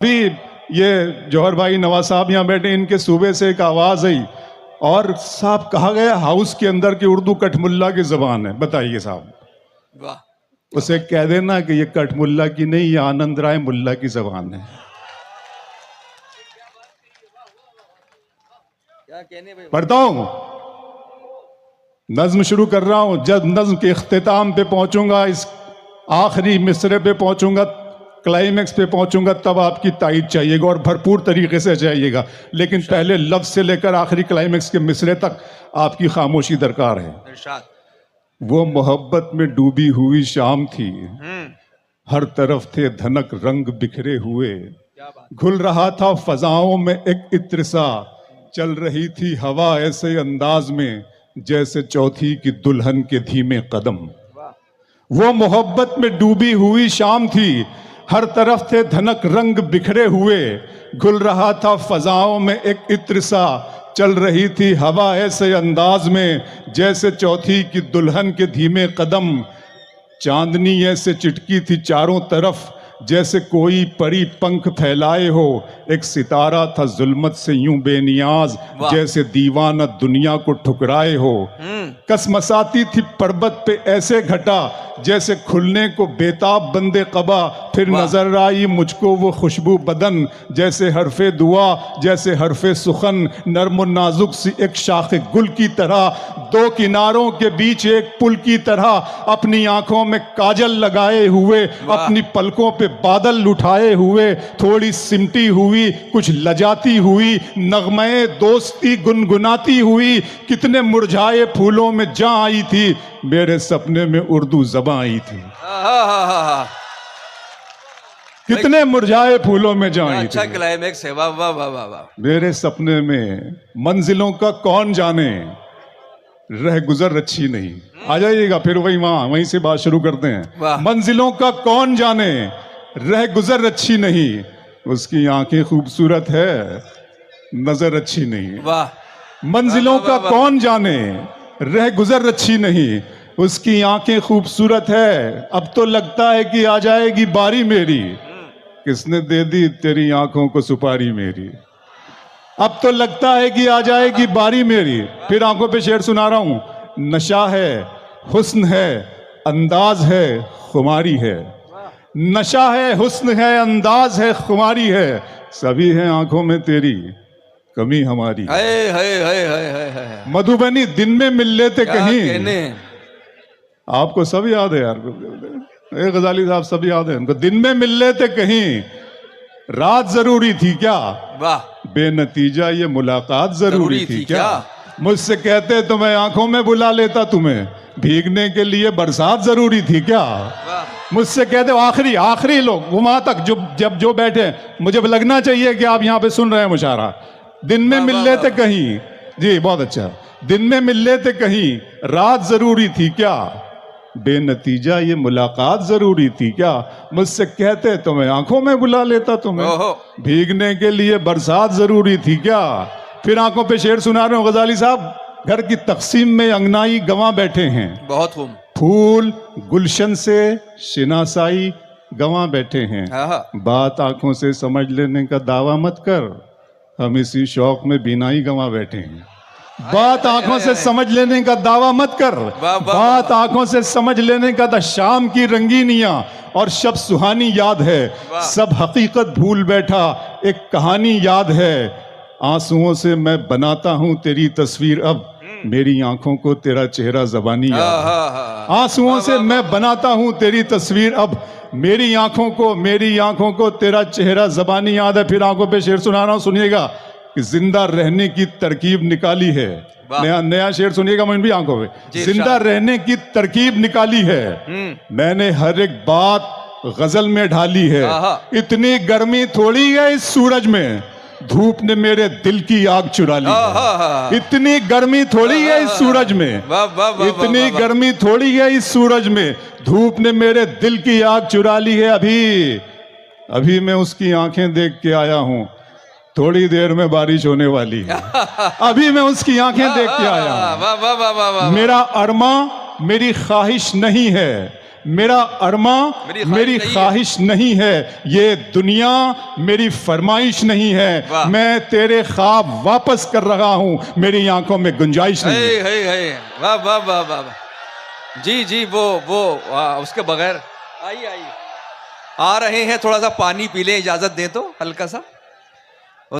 भी ये जौहर भाई नवाज साहब यहाँ बैठे, इनके सूबे से एक आवाज आई और साहब कहा गया हाउस के अंदर की उर्दू कठमुल्ला की जबान है। बताइए साहब, वाह। उसे कह देना कि ये कठमुल्ला की नहीं, ये आनंद राय मुल्ला की जबान है। क्या कहने भाई। पढ़ता हूं, नज्म शुरू कर रहा हूं। जब नज्म के इख्तिताम पे पहुंचूंगा, इस आखिरी मिसरे पे पहुंचूंगा, क्लाइमेक्स पे पहुंचूंगा, तब आपकी ताईद चाहिएगा और भरपूर तरीके से चाहिएगा। लेकिन पहले लफ्ज से लेकर आखिरी क्लाइमेक्स के मिसरे तक आपकी खामोशी दरकार है। इरशाद। वो मोहब्बत में डूबी हुई शाम थी, हर तरफ थे धनक रंग बिखरे हुए, घुल रहा था फजाओं में एक इत्र सा, चल रही थी हवा ऐसे अंदाज में जैसे चौथी की दुल्हन के धीमे कदम। वो मोहब्बत में डूबी हुई शाम थी, हर तरफ थे धनक रंग बिखरे हुए, घुल रहा था फजाओं में एक इत्र सा, चल रही थी हवा ऐसे अंदाज में जैसे चौथी की दुल्हन के धीमे कदम। चांदनी ऐसे चिटकी थी चारों तरफ जैसे कोई परी पंख फैलाए हो, एक सितारा था जुल्मत से यूं बेनियाज जैसे दीवाना दुनिया को ठुकराए हो। कसमसाती थी पर्वत पे ऐसे घटा जैसे खुलने को बेताब बंदे कबा, फिर नजर आई मुझको वो खुशबू बदन जैसे हरफे दुआ जैसे हरफे सुखन, नर्म नाजुक सी एक शाख गुल की तरह, दो किनारों के बीच एक पुल की तरह, अपनी आंखों में काजल लगाए हुए, अपनी पलकों पे बादल उठाए हुए, थोड़ी सिमटी हुई कुछ लजाती हुई, नगमे दोस्ती गुनगुनाती हुई, कितने मुरझाए फूलों में जा आई थी, मेरे सपने में उर्दू ज़बान आई थी। कितने मुरझाए फूलों में जा आई थी। अच्छा क्लाइमेक्स है। वाह वाह वाह वाह वाह। मेरे सपने में मंजिलों का कौन जाने, रह गुजर अच्छी नहीं। आ जाइएगा फिर वहीं से बात शुरू करते हैं। मंजिलों का कौन जाने, रह गुजर अच्छी नहीं, उसकी आंखें खूबसूरत है, नजर अच्छी नहीं। वाह। मंजिलों का कौन जाने, रह गुजर अच्छी नहीं, उसकी आंखें खूबसूरत है, अब तो लगता है कि आ जाएगी बारी मेरी, किसने दे दी तेरी आंखों को सुपारी मेरी, अब तो लगता है कि आ जाएगी बारी मेरी। फिर आंखों पे शेर सुना रहा हूं। नशा है, हुस्न है, अंदाज है, खुमारी है। नशा है, हुस्न है, अंदाज है, खुमारी है, सभी है आंखों में तेरी, कमी हमारी। मधुबनी दिन में मिल लेते कहीं, आपको सब याद है यार, गजाली साहब सब याद है उनको। दिन में मिल लेते कहीं, रात जरूरी थी क्या, वाह, बेनतीजा ये मुलाकात जरूरी थी क्या, मुझसे कहते तो मैं आंखों में बुला लेता तुम्हें, भीगने के लिए बरसात जरूरी थी क्या, मुझसे कहते आखिरी लोग वहां तक जब जो बैठे, मुझे लगना चाहिए कि आप यहाँ पे सुन रहे हैं मुशारा। दिन में मिल लेते कहीं, जी बहुत अच्छा, दिन में मिल लेते कहीं, रात जरूरी थी क्या, बेनतीजा ये मुलाकात जरूरी थी क्या, मुझसे कहते तो मैं आंखों में बुला लेता तुम्हें, भीगने के लिए बरसात जरूरी थी क्या। फिर आंखों पे शेर सुना रहे हो गजाली साहब। घर की तकसीम में अंगनाई गंवा बैठे हैं, बहुत खूब, फूल गुलशन से शिनासाई गंवा बैठे हैं, बात आंखों से समझ लेने का दावा मत कर, हम इसी शौक में बिनाई गंवा बैठे हैं। बात आंखों से समझ लेने का दावा मत कर, बात आंखों से समझ लेने का, शाम की रंगीनियां और शब सुहानी याद है, सब हकीकत भूल बैठा एक कहानी याद है, आंसुओं से मैं बनाता हूं तेरी तस्वीर अब, मेरी आंखों को तेरा चेहरा ज़बानी याद है, आंसुओं से मैं बनाता हूं तेरी तस्वीर अब, मेरी आंखों को तेरा चेहरा ज़बानी याद है। फिर आंखों पे शेर सुना रहा हूं, सुनिएगा कि जिंदा रहने की तरकीब निकाली है, नया शेर सुनिएगा मैं भी आंखों पे, जिंदा रहने की तरकीब निकाली है, मैंने हर एक बात गजल में ढाली है, इतनी गर्मी थोड़ी है इस सूरज में, धूप ने मेरे दिल की आग चुरा ली है, इतनी गर्मी थोड़ी है इस सूरज में, इतनी गर्मी थोड़ी है इस सूरज में, धूप ने मेरे दिल की आग चुरा ली है, अभी मैं उसकी आंखें देख के आया हूं, थोड़ी देर में बारिश होने वाली है, अभी मैं उसकी आंखें देख के आया हूं, मेरा अरमा मेरी ख्वाहिश नहीं है, मेरा अरमा मेरी मेरी ख्वाहिश नहीं है, ये दुनिया मेरी फरमाइश नहीं है। वाह। मैं तेरे ख्वाब वापस कर रहा हूं, मेरी आंखों में गुंजाइश नहीं है। है वाह वाह वाह वाह वाह। जी जी वो उसके बगैर आइए आइए, आ रहे हैं, थोड़ा सा पानी पी ले, इजाजत दे तो हल्का सा।